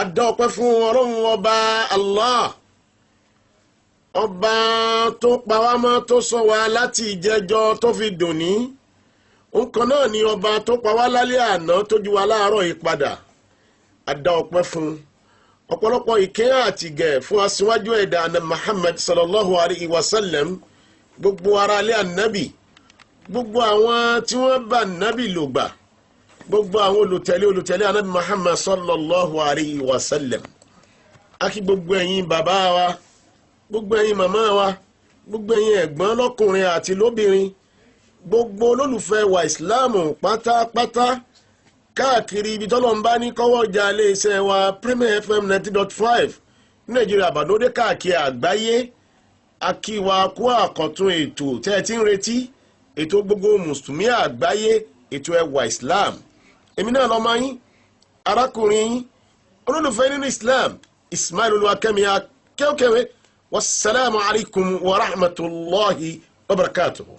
adá ọpẹ́ fún Ọlọ́run ọba Allah, ọba tó pa wá mọ́ tó sọ wá láti ìjẹjọ́ tó fi dòní. Nǹkan náà ni ọba tó pa wá lálẹ́ àná tó jí wa láàárọ̀ yìí padà. Adá ọpẹ́ fún ọ̀pọ̀lọpọ̀ ìkẹ́ àti ìgẹ̀ fún aṣíwájú ẹ̀dá Ànábì Muhammad sallallahu alayhi wa sallam, gbogbo ará ilé Ànábì, gbogbo àwọn tí wọ́n bá Ànábì lò gbà, gbogbo àwọn olùtẹ̀lé Ànábì Muhammad sallallahu alayhi wa sallam. Akí gbogbo ẹ̀yin bàbá wa, gbogbo ẹ̀yin màmá wa, gbogbo ẹ̀yin ẹ̀gbọ́n lọ́kùnrin àti lóbìnrin, gbogbo olólùfẹ́ wa ìsìláàmù pátápátá káàkiri ibi tọ́lọ́run bá ní kọ́wọ́ ọjà iléeṣẹ́ wa Premier FM 90.5 Nàìjíríà àbàdódé káàkiri àgbáyé. Akíwa kú àkọ́tún ètò tẹ́ ẹ ti ń retí, ètò gbogbo mùsùlùmí àgbáyé, ètò ẹwà Islam. Èmi náà lọ́mọ yín, arákùnrin yín, olólùfẹ́ nínú Islam, Ismail Olúwakẹ́mi Akéwkéwé. Wassalamu alaikum wa rahmatullahi wa barakatuhu.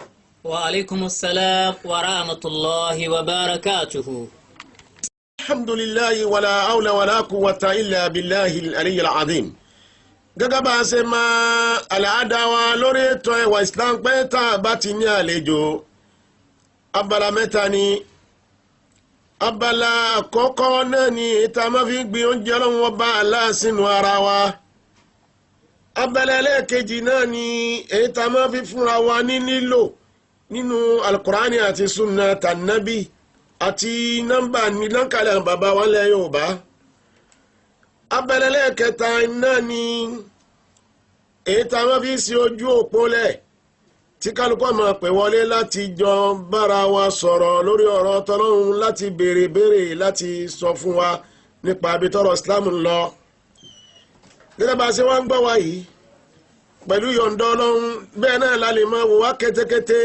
Wa alaikumussalam wa rahmatullahi wa barakatuhu. Alhamdulillahi wala hawla wala quwwata illa billahi al-aliyyil azim. Gẹ́gẹ́ bá ṣe máa àlàáda wa lórí ètò ẹwà Islam pé tá a bá ti ní àlejò, abala mẹ́ta ni. Abala àkọ́kọ́ náà ni ìta máa fi gbin oúnjẹ Ọlọ́run ọba Allah sínú ara wa. Abala ẹlẹ́ẹ̀kejì náà ni ìta máa fi fúnra wa ní nílò nínú Al-Qur'ani àti Sunnah tànàbí àti nọ́mbà ní lọ́nkàlẹ̀ bàbá wa lẹ́ Yorùbá. Abala ẹlẹ́ẹ̀kẹta náà ni ìta máa fi sí ojú òpó lẹ̀ tí kálukọ́ máa pè wọlé láti jọ bára wa sọ̀rọ̀ lórí ọ̀rọ̀ tọ́lọ́run, láti béèrè láti sọ fún wa nípa ibi tọ́rọ̀ Islam ń lọ. Gẹ́gẹ́ bá ṣe wá ń gbọ́ wa yìí, pẹ̀lú yọ̀ǹda Ọlọ́run, bẹ́ẹ̀ náà la lè máa wò wá kétékété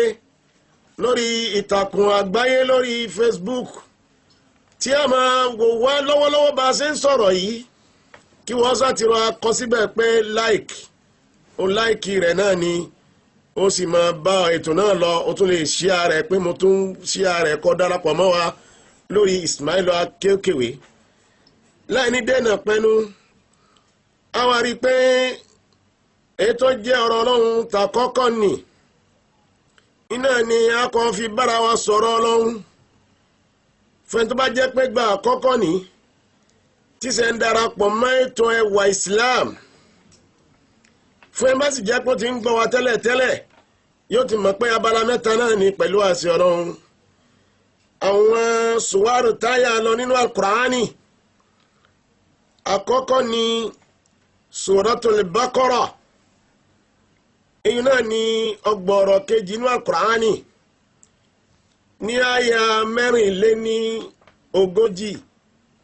lórí ìtàkùn àgbáyé lórí Facebook, tí a máa wò wá lọ́wọ́lọ́wọ́ bá ṣe ń sọ̀rọ̀ yìí, kí wọ́n sàtìrọ akọ síbẹ̀ pé o láìkì rẹ̀ náà ni ó sì máa bá ètò náà lọ. Ó tún lè share rẹ̀ pé mo tún share rẹ̀ kọ́ darapọ̀ mọ́ wa lórí Ismail Akéwkéwé. Láì ní dènà pẹ́nu, a wá rí pé ètò jẹ́ ọ̀rọ̀ Ọlọ́run ta kọ́kọ́ nì iná ni a kọ́ fi bára wa sọ̀rọ̀ Ọlọ́run. Fẹ́ tó bá jẹ́ pé gbà àkọ́kọ́ ní tí ṣe ń darapọ̀ mọ́ ètò ẹwà Islam, fún ẹ bá sì jẹ́ pé ó ti ń gbọ́ wa tẹ́lẹ̀ yóò ti mọ̀ pé abala mẹ́ta náà ni pẹ̀lú àṣẹ Ọlọ́run. Àwọn sùwárù táyà lọ nínú Al-Qur'ani. Àkọ́kọ́ ni Suratul Baqarah, èyí náà ni ọgbọ̀rọ̀ kejì nínú Al-Qur'ani ní àyà 34,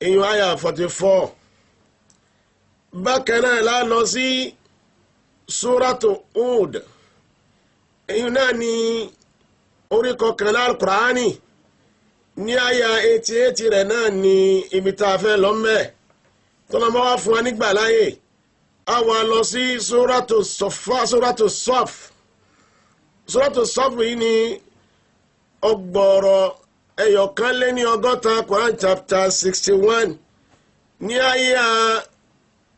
èyí àyà 44. Bákan náà la lọ sí Suratu Hud, èyí náà ni orí kọkànlá Al-Qur'ani ní àyà 88 rẹ̀ náà ni ibi tá a fẹ́ lọ mẹ́ tọ́lọ́mọ́ wá fún wa nígbà láyè. A wá lọ sí Suratu Saf. Suratu Saf yìí ni ọgbọ̀rọ̀ ẹyọ̀kan lé ní ọgọ́ta, Quran chapter 61 ní àyà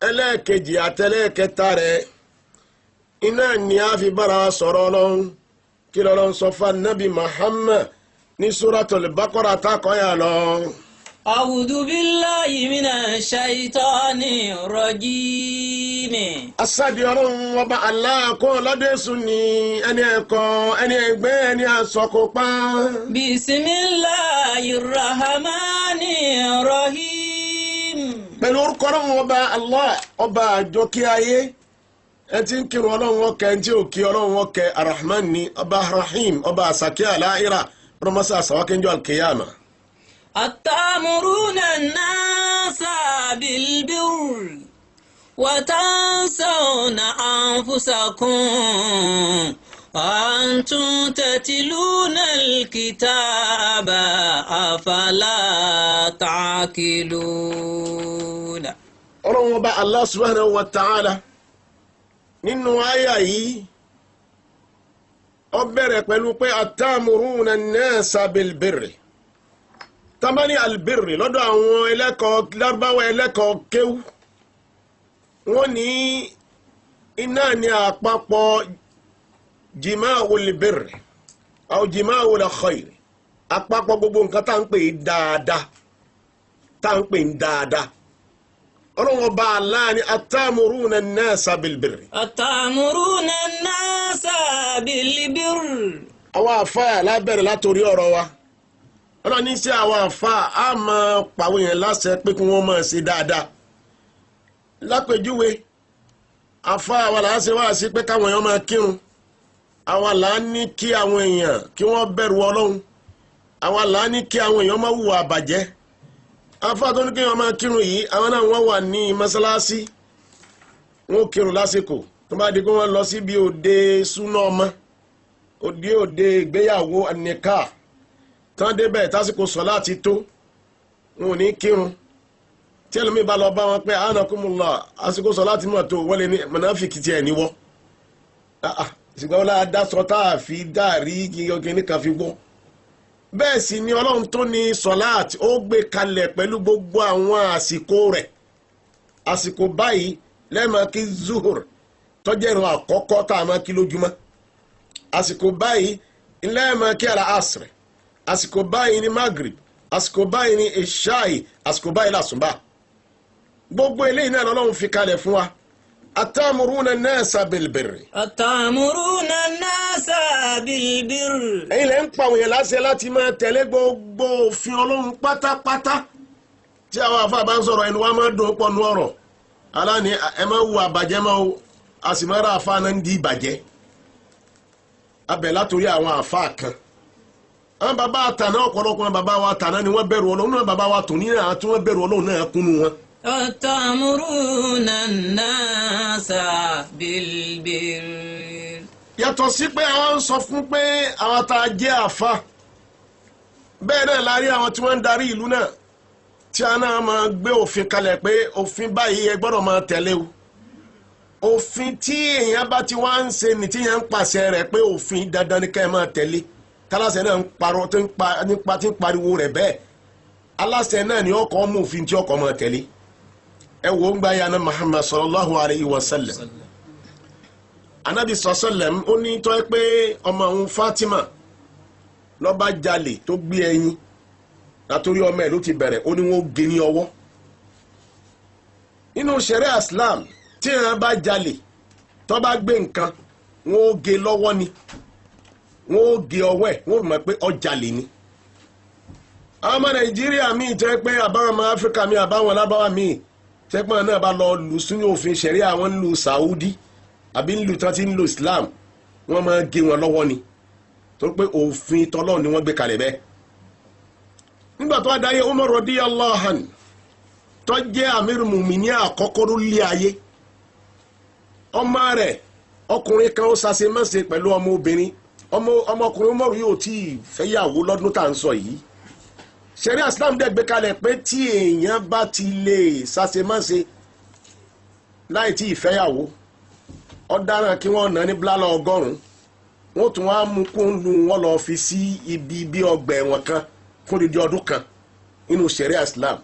ẹlẹ́ẹ̀kejì àtẹlẹ́ẹ̀kẹta rẹ̀. Iná ni a fi bára sọ̀rọ̀ Ọlọ́run. Kí l'Ọlọ́run sọ fún Nabi Muhammad ní Suratul Baqarah takọ́yà lọ. A'udhu billahi minash shaitani rajim. Asadi Ọlọ́run ọba Allah kó lọ́dẹ̀sùn ní ẹni ẹ̀kọ́, ẹni ẹgbẹ́, ẹni àsọkópa. Bismillahir rahmanir rahim. Pẹ̀lú orúkọ Ọlọ́run ọba Allah, ọba àjọkí ayé. Ẹ ti ń kírun Ọlọ́run ọkẹ́, ẹ ti ò kí Ọlọ́run ọkẹ́. Ar-Rahman ni ọba Rahim, ọba àsàkí àláìra, rọmọsá àsàwákẹ́njọ́ al-Qiyama. Atamuruna an-nasa bil-birri wa tansawna anfusakum wa antum tatluna al-kitaba afala ta'qiluna. Ọlọ́run ọba Allah subhanahu wa ta'ala nínú àyà yìí ó bẹ̀rẹ̀ pẹ̀lú pé atamuruna an-nasa bil-birri. tamani albirri lọ́dọ̀ àwọn ẹlẹ́kọ̀ọ́ lárúbáwá ẹlẹ́kọ̀ọ́ kéwú wọ́n ní iná ní àpapọ̀ jima'ul birri aw jima'ul khayri àpapọ̀ gbogbo nǹkan tá ń pè dáadáa ọlọ́run ọba Allah ni atamuruna an-nasa bil birri. atamuruna an-nasa bil birri. àwọn àfáà lábẹ́rẹ̀ látòrí ọ̀rọ̀ wa ọlọ́run ní sí àwọn àfáà á máa pàwọn èèyàn láṣẹ pé kí wọ́n máa ṣe dáadáa lápèjúwe àfáà wa là á ṣe wá sí pé káwọn èèyàn máa kírun àwa là á ní kí àwọn èèyàn kí wọ́n bẹ̀rù ọlọ́run àwa là á ní kí àwọn èèyàn máa hùwà àbàjẹ́ àfáà tó ní kí wọ́n máa kírun yìí àwọn náà wọ́n wà ní mọ́sálásí wọ́n kírun lásìkò tó bá di pé wọ́n lọ síbi òde súná ọmọ òde ìgbéyàwó àníkà tán débẹ̀ tásìkò sọ̀láàtì tó wọn ò ní kírun tí ẹlòmíì bá lọ bá wọn pé anakumullah àsìkò sọ̀láàtì mọ̀ tó wọlé ní mọ̀nàfíkì tiẹ̀ níwọ́ ṣùgbọ́n wọn dá sọ tá a fi dáàrí gígé nìkan fi gbọ́ bẹ́ẹ̀ sì ni ọlọ́run tó ní sọ̀láàtì ó gbé kalẹ̀ pẹ̀lú gbogbo àwọn àsìkò rẹ̀ àsìkò báyìí lẹ́ẹ̀mọ́ kí zuhur tọ́jẹ́ ìrun àkọ́kọ́ tá a máa kí lójúmọ́ àsìkò báyìí lẹ́ẹ̀mọ́ kí àlà asr àsìkò báyìí ní magrib àsìkò báyìí ní ìṣáì àsìkò báyìí làsùnbà gbogbo eléyìí náà lọ́lọ́run fi kalẹ̀ fún wa atamuruna an-nasa bil birri. atamuruna an-nasa bil birri. ẹ̀yin lẹ́ ń pa àwọn èèyàn láṣẹ láti máa tẹ̀lé gbogbo òfin ọlọ́run pátápátá tí àwọn àfáà bá ń sọ̀rọ̀ ẹnu wa máa dùn pọ̀ nù ọ̀rọ̀ aláàní ẹ máa wu àbàjẹ́ máa wo àsìmọ́ra àfáà náà ń di ìbàjẹ́ abẹ̀ látòrí àwọn àfáà kan àwọn bàbá àtàná ọ̀pọ̀lọpọ̀ àwọn bàbá wa àtàná ni wọ́n bẹ̀rù ọlọ́run náà bàbá wa tòní náà tí wọ́n bẹ̀rù ọlọ́run náà kúnnú wọn. atamuruna an-nasa bil birri. yàtọ̀ sí pé àwọn ń sọ fún pé àwọn tá a jẹ́ àfáà bẹ́ẹ̀ náà la rí àwọn tí wọ́n ń darí ìlú náà tí a náà máa gbé òfin kalẹ̀ pé òfin báyìí ẹ gbọ́dọ̀ máa tẹ̀lé o òfin tí èèyàn bá ti wá ń ṣe ní tí èèyàn ń pàṣẹ rẹ̀ pé òfin dandan ni ká ẹ máa tẹ̀lé tálàṣẹ náà ń parọ́ tí ń pariwo rẹ̀ bẹ́ẹ̀ aláṣẹ náà ni ọkọ̀ mú òfin tí ọkọ̀ máa tẹ̀lé ẹ wò ó ń gba yana Muhammad sallallahu alayhi wa sallam anabi sallam ó ní tọ́ ẹ pé ọmọ òun Fatima ló bá jalè tó gbé ẹyin látòrí ọmọ ẹ̀ ló ti bẹ̀rẹ̀ ó ní wọ́n gé ní ọwọ́ nínú ṣẹ̀ríà Islam tí èèyàn bá jalè tó bá gbé nǹkan wọ́n ó gé lọ́wọ́ ni wọ́n ó gé ọwọ́ ẹ̀ wọ́n mọ̀ pé ó jalè ni àwọn ọmọ Nàìjíríà míì tẹ́ pé àbáwọn ọmọ Áfíríkà míì àbáwọn lábáwá míì tẹ́ pé náà bá lọ lù sínú òfin ṣẹ̀ríà wọn ń lu Saudi àbí ń lu tí wọ́n ti ń lo Islam wọ́n máa gé wọn lọ́wọ́ ni torí pé òfin tọ́lọ́run ni wọ́n gbé kalẹ̀ bẹ́ẹ̀ nígbà tó adáyé Umar radiyallahu anhu tó jẹ́ amir mumini àkọ́kọ́ lórí ayé ọmọ rẹ̀ ọkùnrin kan ó ṣàṣe mọ́ṣe pẹ̀lú ọmọ obìnrin ọmọkùnrin Umar yóò tí ì fẹ́yàwó lọ́dún tá à ń sọ yìí ṣẹ̀ríà Islam dẹ̀ gbé kalẹ̀ pé tí èèyàn bá ti lè ṣàṣe mọ́ṣe láì tí ì fẹ́yàwó ọ̀daràn kí wọ́n nà ní bílálà 100 wọ́n tún wá mú kó ń lu wọn lọ fi sí ibi bí ọgbà ẹ̀wọ̀n kan fún dídí ọdún kan nínú ṣẹ̀ríà Islam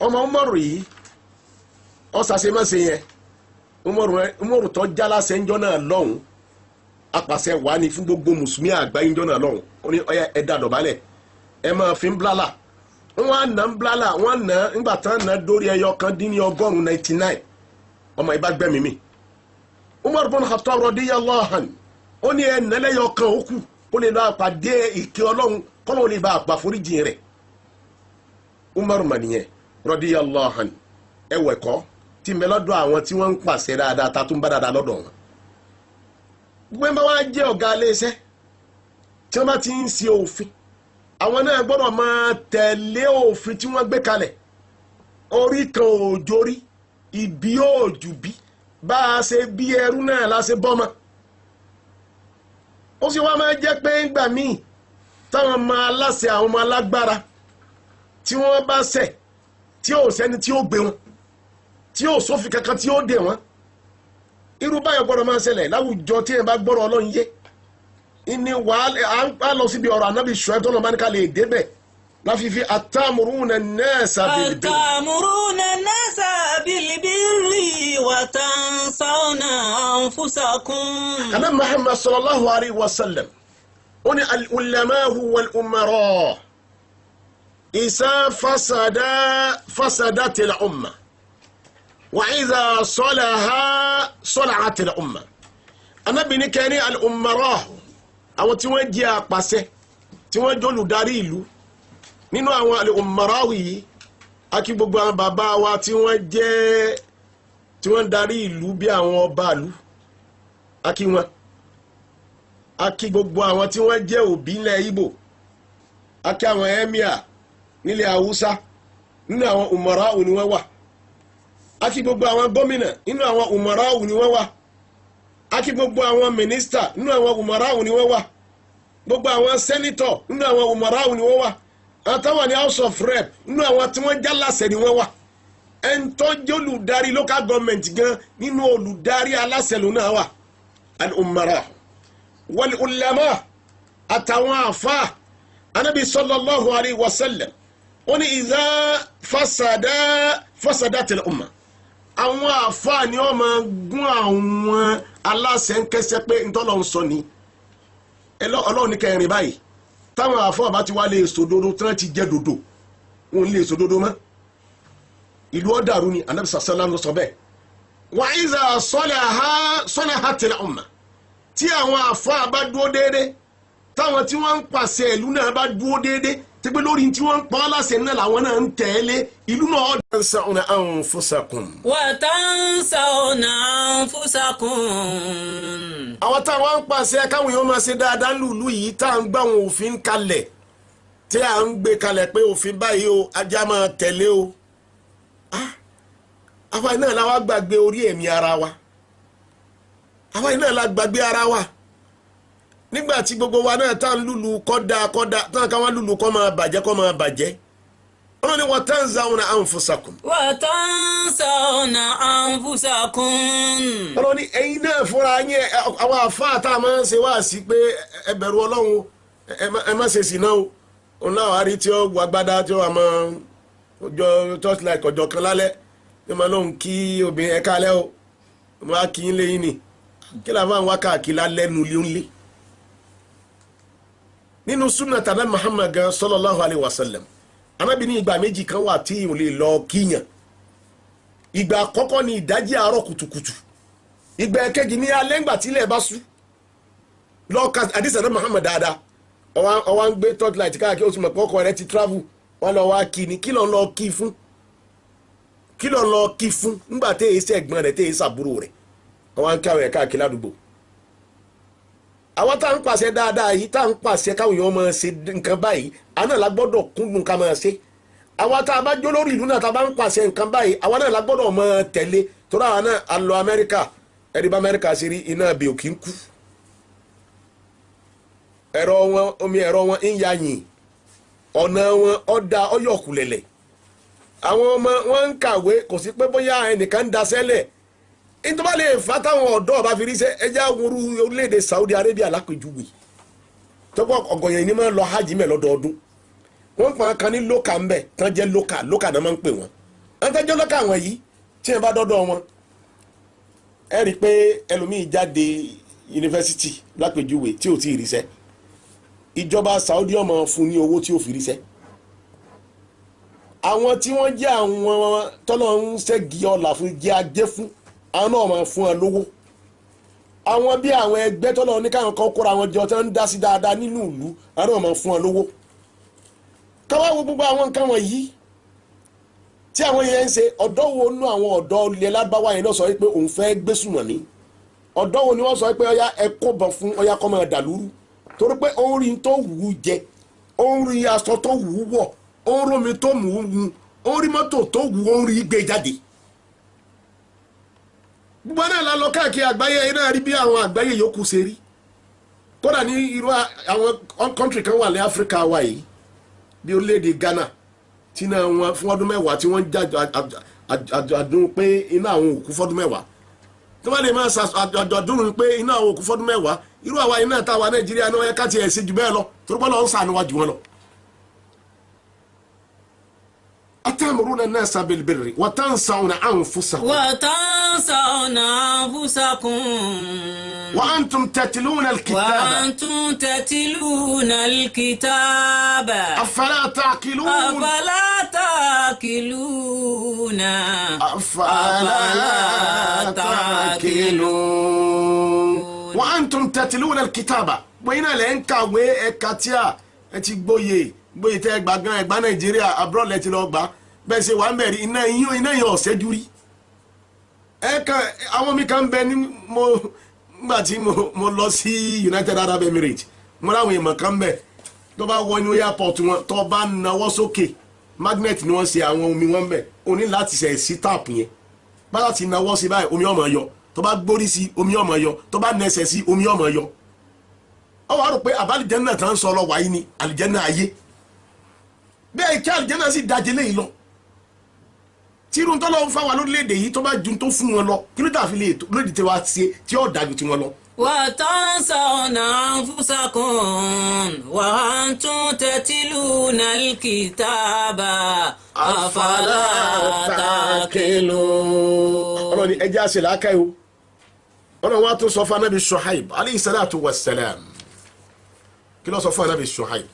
ọmọ Umaru yìí ọ̀sàṣemáṣe yẹn Umaru tó jálásẹ̀ ńjọ́ náà lọ́hùn apàṣẹ wà ní fún gbogbo mùsùlùmí àgbáyé ńjọ́ náà lọ́hùn ó ní ọyá ẹ̀dá dọ̀bálẹ̀ ẹ máa fi ń blálà wọ́n á nà ń blálà wọ́n nà ńgbà tán nà dórí ẹyọ kan dín ní 199 ọmọ ìbá gbẹ́mí mi Umar bin Khattab radiyallahu anhu ó ní ẹ nàlẹ́yọ kan ó kù ó lè lọ àpàdé ìkẹ́ ọlọ́run kọ́lọ́ lè bá àgbà foríjì rẹ̀ Umar mànìyẹn radiyallahu anhu ẹwẹ̀ kọ́ tí ń bẹ lọ́dọ̀ àwọn tí wọ́n ń pàṣẹ dáadáa ta tún bá dáadáa lọ́dọ̀ wọn gbogbo ẹ̀ bá wá jẹ́ ọ̀gá iléeṣẹ́ tí wọ́n bá ti ń ṣe òfin àwọn náà gbọ́dọ̀ máa tẹ̀lé òfin tí wọ́n gbé kalẹ̀ orí kan òjòrí ìbí òjù bí bá a ṣe bí ẹrú náà la ṣe bọ́mọ ó sì wá máa jẹ́ pé ńgbà míì táwọn ọmọ aláṣẹ àwọn ọmọ alágbára tí wọ́n bá ṣẹ̀ tí ò sẹ́ni tí ó gbé wọn tí ò sófin kankan tí ó dè wọ́n irú báyọ̀ gbọ́dọ̀ máa ṣẹlẹ̀ láwùjọ tí ẹ̀ bá gbọ́dọ̀ Ọlọ́run yé ìní wàá lọ síbi ọ̀rọ̀ anábì Ṣuaibu tó lọ́ọ́ bá ní ká lè débẹ̀ láfi fi atamuruna an-nasa bil-birri. atamuruna an-nasa bil-birri wa tansawna anfusakum. Ànábì Muhammad sallallahu alayhi wa sallam ó ní al-ulama'u wal-umara isa fasadatil umma wa idha salahatil umma. Ànábì ní kẹ́ni al-umara àwọn tí wọ́n jẹ́ apàṣẹ tí wọ́n jẹ́ olùdarí ìlú nínú àwọn al-umara yìí akí gbogbo àwọn bàbá wa tí wọ́n darí ìlú bí àwọn ọba ìlú akí wọn akí gbogbo àwọn tí wọ́n jẹ́ òbí ilẹ̀ Ìgbò akí àwọn emir nílẹ̀ Haúsá nínú àwọn umara ni wọ́n wà akí gbogbo àwọn gómìnà nínú àwọn umara ni wọ́n wà akí gbogbo àwọn mínísítà nínú àwọn umara ni wọ́n wà gbogbo àwọn sẹ́nitọ̀ nínú àwọn umara ni wọ́n wà àtàwọn ní house of rep nínú àwọn tí wọ́n jálàsẹ̀ ni wọ́n wà ẹ̀ńtọ́jọ́ olùdarí local government gan nínú olùdarí aláṣẹ ló náà wà al-umara wal-ulama àtàwọn àfà. Ànábì sallallahu alayhi wa sallam ó ní idha fasadatil umma àwọn àfà ni wọ́n máa gún àwọn aláṣẹ ń kẹsẹ́ pé ntọ́lọ́ ń sọ ni Ọlọ́run ní kẹrin báyìí táwọn àfọ́ àbá ti wá lè sòdodo tí wọ́n ti jẹ́ dodo wọn lè sòdodo mọ́ ìlú ọ̀dàrú ni Ànábì sàṣẹ́lá ló sọ bẹ́ẹ̀. wa iza salahatil umma tí àwọn àfọ́ àbá dúó déédé táwọn tí wọ́n ń pàṣẹ ìlú náà bá dúó déédé tí pé lórí tí wọ́n ń pa láṣẹ náà làwọn náà ń tẹ̀lé ìlú náà. tansawna anfusakum. wa tansawna anfusakum. àwọn táwọn ń pàṣẹ káwọn èèyàn máa ṣe dáadáa lùlù yìí tá à ń gbà wọn òfin kalẹ̀ tí à ń gbé kalẹ̀ pé òfin báyìí o ajá máa tẹ̀lé o. àwa iná la wá gbàgbé orí ẹ̀mí ara wa àwa iná la gbàgbé ara wa nígbà tí gbogbo wa náà tá à ń lùlù kọ́dà tá à ń káwọn lùlù kọ́ máa bàjẹ́ wọ́n ní wa tansawna anfusakum. wa tansawna anfusakum. wọ́n ní ẹ̀yin náà fúnra yín àwọn àfáà tá a máa ń ṣe wá sí pé ẹ bẹ̀rù Ọlọ́run ẹ má ṣe ṣìnà o òun náà wà á rí tí ó wà gbádá tí ó wà máa jọ torchlight ọjọ́ kan lálẹ́ ní ma lóhun kí obìnrin ẹ̀ka alẹ́ o mo á kí ń lé yín ni kí la máa ń wá káàkiri lálẹ́ nulẹ̀ ńlẹ̀ nínú súnà tàbí Muhammad gan sallallahu alayhi wa sallam. Ànábì ní ìgbà méjì kan wà tí ìwò lè lọ kíyàn. Ìgbà àkọ́kọ́ ni ìdájí àárọ̀ kùtùkùtù ìgbà ẹ̀kejì ní alẹ́ ńgbà tí ilẹ̀ bá ṣú lọ́ọ̀ka àdìsí àná Muhammad dáadáa ọwọ́ ń gbé torchlight káàkiri oṣù mọ̀pọ̀ ọkọ̀ rẹ ti travel wọ́n lọ wá kí ni kí lọ́ọ́ lọ kí fún ńgbà tẹ́ èyí sẹ́gbọ́n rẹ̀ tẹ́ èyí sàbúrò rẹ̀ ọwọ́ ń káwé káàkiri ládùúgbò. àwọn tá à ń pàṣẹ dáadáa yìí tá à ń pàṣẹ káwọn èèyàn máa ṣe nǹkan báyìí àná la gbọ́dọ̀ kúndùn ká máa ṣe. àwọn tá a bá jó lórí ìlú náà tá a bá ń pàṣẹ nǹkan báyìí àwọn náà la gbọ́dọ̀ máa tẹ̀lé torí àwọn náà a lọ Amẹ́ríkà ẹ̀rí bá Amẹ́ríkà ṣe rí iná bí òkì ń kú. omi ẹ̀rọ wọn ń ya yìn ọ̀nà wọn ọ̀dà ọ̀yọ̀kùlẹ̀lẹ̀ àwọn ọmọ wọn ń kàwé kò sí pé bóyá ẹnìkan ń daṣẹ́lẹ̀ nítorí wọ́n lè fa táwọn ọ̀dọ́ ọba fi ríṣẹ́ ẹjẹ́ àwòrú orílẹ̀-èdè Saudi Arabia lápèjúwe tọ́pọ̀ ọ̀gọ̀yàn ni máa ń lọ hajj mẹ́ lọ́dọọdún wọ́n pa kan ní lókà ń bẹ̀ tán jẹ́ lókà náà máa ń pè wọ́n wọ́n tán jẹ́ lókà wọn yìí tí wọ́n bá dọ́dọ̀ wọn ẹ rí i pé ẹlòmíì jáde yunifásitì lápèjúwe tí ò tí ì ríṣẹ́ ìjọba Saudi ọmọ fún ní owó tí ò fi ríṣẹ́ àwọn tí wọ́n jẹ́ àwọn tọ́lọ́ ń ṣẹ́gi ọ̀là fún jẹ́ ajé fún àwọn náà máa fún ẹ lówó àwọn bí àwọn ẹgbẹ́ tọ́lọ́ ní káwọn kan kóra wọn jọ tí wọ́n ń dá sí dáadáa nínú ìlú àwọn náà máa fún ẹ lówó káwá wo gbogbo àwọn nǹkan wọ̀nyí tí àwọn yẹn ń ṣe ọ̀dọ́ wo nú àwọn ọ̀dọ́ ilẹ̀ lágbáwá yẹn náà sọ pé òun fẹ́ gbé sùnmọ̀ ní ọ̀dọ́ wo ni wọ́n sọ pé ọya ẹ kó bọ̀ fún ọya kọ́ máa dàlúrú torí pé ó ń rí tó wù ú jẹ ó ń rí aṣọ tó wù ú wọ̀ ó ń rómi tó mú ú mu ó ń rí mọ́tò tó wù ú ó ń rí gbé jáde gbogbo náà la lọ káàkiri àgbáyé náà rí bí àwọn àgbáyé yòókù ṣe rí kódà ní irú àwọn kọ́ńtírì kan wà ní Áfíríkà wa yìí bí orílẹ̀-èdè Ghana tí náà wọn fún ọdún mẹ́wàá tí wọ́n àjọ̀dún pé iná àwọn òkú fọ́dún mẹ́wàá tí wọ́n lè máa àjọ̀dún pé iná àwọn òkú fọ́dún mẹ́wàá irú àwa iná táwa Nàìjíríà náà yẹ ká tiẹ̀ ṣe jù bẹ́ẹ̀ lọ torí pé Ọlọ́run ṣàánú wa jù wọn lọ أتأمرون الناس بالبر وتنسون أنفسكم وتنسون أنفسكم وأنتم تتلون الكتاب وأنتم تتلون الكتاب أفلا تعقلون أفلا تأكلون أفلا تعقلون وأنتم تتلون الكتاب وإن لين كاوي إكاتيا أتي بوي تẹ́ gbà gan ẹ̀gbá Nàìjíríà abroad lẹ ti lọ gbà bẹ́ẹ̀ ṣe wà ń bẹ̀rẹ̀ iná yẹn ọ̀sẹ̀ dúrí ẹ̀ka àwọn mi kan bẹ ní mo nígbà tí mo lọ sí United Arab Emirates mo láwọn èèmọ̀ kan bẹ tó bá wọ inú airport wọn tó bá nawọ́ sókè magnet ni wọ́n ṣe àwọn omi wọn bẹ o ní láti ṣe sí tap yẹn bá láti nawọ́ sí báyìí omi ọmọ yọ tó bá gbórí sí omi ọmọ yọ tó bá nẹsẹ̀ sí omi ọmọ yọ ọ wà rò pé àbálìjẹ́nà tán sọ lọ wáyé ni àlìjẹ́nà ayé bẹ́ẹ̀ kí àlìjẹ́nà sì dájẹ́ léyìí lọ tí irun tó lọ ń fáwọn lórílẹ̀‐èdè yìí tó bá ju tó fún wọn lọ kí ló dà fi lè lóde tí wàá ṣe tí ó dájú tí wọn lọ. وتنسون أنفسكم وأنتم تتلون الكتاب أفلا تعقلون. ọlọ́run ni ẹjẹ́ àṣẹ làákàyè o ọlọ́run wa tó sọ fún anábì Shuaib aleyhi salatu wa salam kí ló sọ fún anábì Shuaib.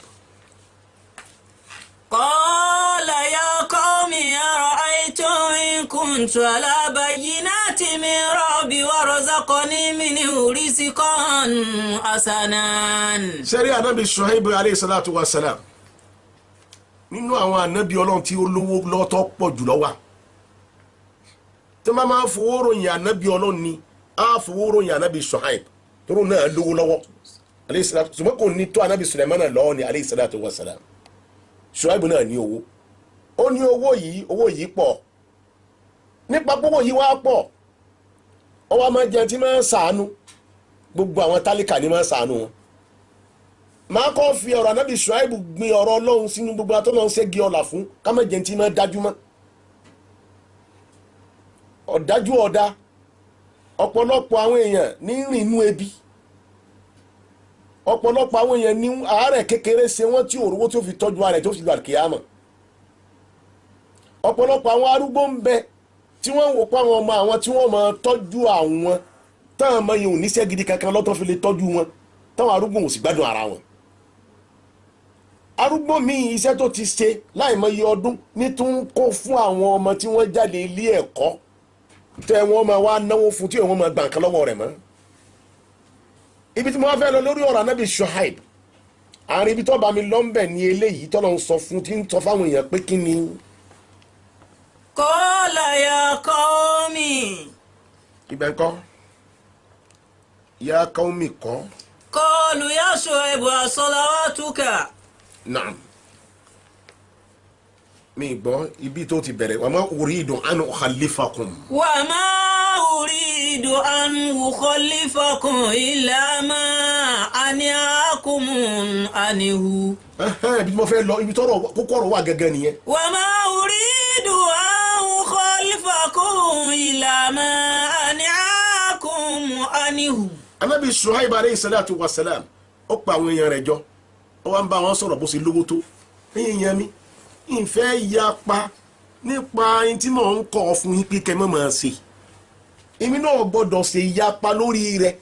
قال يا قوم أرأيتم إن كنت على بينات من ربي ورزقني منه رزقا حسنا. sẹ́rí anábì Shuaib aleyhi salatu wa salam nínú àwọn anábì ọlọ́run tí ó lówó lọ́tọ́ pọ̀ jùlọ wà tó máa fowó ròyìn anábì ọlọ́run ni á fowó ròyìn anábì Shuaib tó rò náà lówó lọ́wọ́ aleyhi salatu ṣùgbọ́n kò ní tó anábì Sulaimana lọ́wọ́ ni aleyhi salatu wa salam. Ṣuaibu náà ní owó ó ní owó yìí pọ̀ nípa gbogbo yìí wá pọ̀ ó wá máa jẹun tí máa ń ṣàánú gbogbo àwọn tálíkà ní máa ń ṣàánú wọn máa kọ́ fi ọ̀rọ̀ anábì Ṣuaibu gbin ọ̀rọ̀ Ọlọ́run sínú gbogbo àtọ́nà ń ṣẹ́gi ọ̀là fún ká má jẹun tí máa dájú mọ́ ọ̀dájú ọ̀dá ọ̀pọ̀lọpọ̀ àwọn èèyàn ní rìn inú ebi ọ̀pọ̀lọpọ̀ àwọn èèyàn ní àárẹ̀ kékeré ṣe wọ́n tí òrówó tó fi tọ́jú ààrẹ tó fi lọ àkíyàmọ̀ ọ̀pọ̀lọpọ̀ àwọn arúgbó ń bẹ tí wọ́n ń wò pa àwọn ọmọ àwọn tí wọ́n máa tọ́jú àwọn táwọn ọmọ yìí ò níṣẹ́ gidi kankan lọ́tọ́ fi lè tọ́jú wọn táwọn arúgbó ò sì gbádùn ara wọn arúgbó míì iṣẹ́ tó ti ṣe láìmọye ọdún ní tó ń kó fún àwọn ọmọ tí wọ́n jáde ilé ẹ̀kọ́ tẹ́ wọ́n máa wá náwó fún tí wọ́n máa gbà nǹkan lọ́wọ́ rẹ̀ mọ́ ibi tí mo fẹ́ lọ lórí ọ̀rọ̀ anábì Shuaib àárín ibi tó bá mi lọ́nbẹ̀ ní eléyìí tọ́lọ́ ń sọ fún tí ń sọ fáwọn èèyàn pé kí ni. قال يا قوم. ibẹ̀ ńkọ́ ya qaumi kọ́. قالوا يا شعيب صلواتك. naam mi gbọ́ ibi tó ti bẹ̀rẹ̀ wa ma uridu an ukhalifakum. wa ma uridu an ukhalifakum illa ma anhaakum anhu. bí mo fẹ́ lọ ibi tọ́rọ̀ kókó ọ̀rọ̀ wà gẹ́gẹ́ nìyẹn. wa ma uridu an ukhalifakum illa ma anhaakum anhu. Ànábì Ṣuaibu alayhi salatu wa salam ó pa àwọn èèyàn rẹ̀ jọ ó wá ń bá wọn sọ̀rọ̀ bó ṣe lówó tó èèyàn mi ìfẹ́ yapa nípa ẹni tí mò ń kọ́ fún yín pé kẹ́ mọ́ máa ṣe èmi náà gbọ́dọ̀ ṣe yapa lórí rẹ̀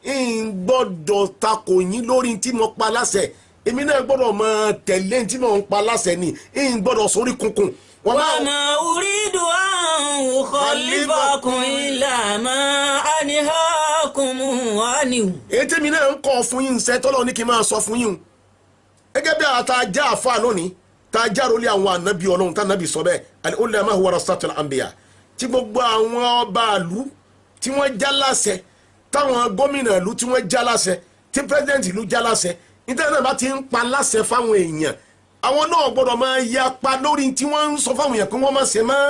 ń gbọ́dọ̀ takò yín lórí tí mo pa láṣẹ èmi náà gbọ́dọ̀ máa tẹ̀lé tí mò ń pa láṣẹ ni ń gbọ́dọ̀ sórí kunkun. wa ma uridu an ukhalifakum illa ma anhaakum anhu. èyí tèmi náà ń kọ́ fún yín ṣe tọ́lọ́ ní kí n máa sọ fún yín gẹ́gẹ́ bí àtàjà àfa lónìí tájà rólé àwọn ànábì ọlọ́run tánábì sọ bẹ́ẹ̀ al-ulama warasatul anbiya tí gbogbo àwọn ọba ìlú tí wọ́n já láṣẹ táwọn gómìnà ìlú tí wọ́n já láṣẹ tí pírẹsidẹ́ǹtì ìlú já láṣẹ nítorí náà bá ti ń pa láṣẹ fáwọn èèyàn àwọn náà gbọ́dọ̀ máa yapa lórí tí wọ́n ń sọ fáwọn èèyàn pé wọ́n máa ṣe máa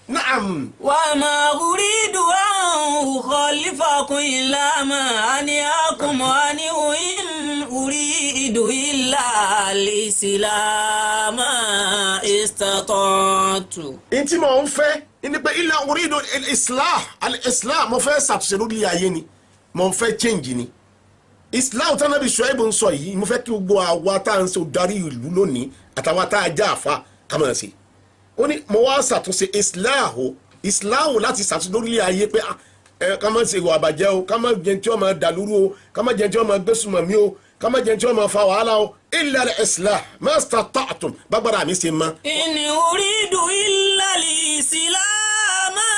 naam. wa ma uridu an ukhalifakum illa ma anhaakum anhu in uridu illa al-islama istata'tu. Ntí mo ń fẹ́ ní pé illa uridu al-islam mo fẹ́ ṣàtúnṣe lórí ayé ni mo ń fẹ́ change ni islam tí Ànábì Ṣuaibu ń sọ yìí mo fẹ́ kí gbogbo àwa tá à ń ṣe darí ìlú lónìí àtàwọn tá a já àfa ká máa ṣe ó ní mo wá ṣàtúnṣe islahu láti ṣàtúnṣe lórílẹ̀ ayé pé ká má ṣe ìwà àbàjẹ́ o ká má jẹ́ tí wọ́n máa dàlúrú o ká má jẹ́ tí wọ́n máa gbésùmọ̀ mí o ká má jẹ́ tí wọ́n máa fa wàhálà o illa al-islah ma istata'tum bágbára mi ṣe mọ́. in uridu illa al-islama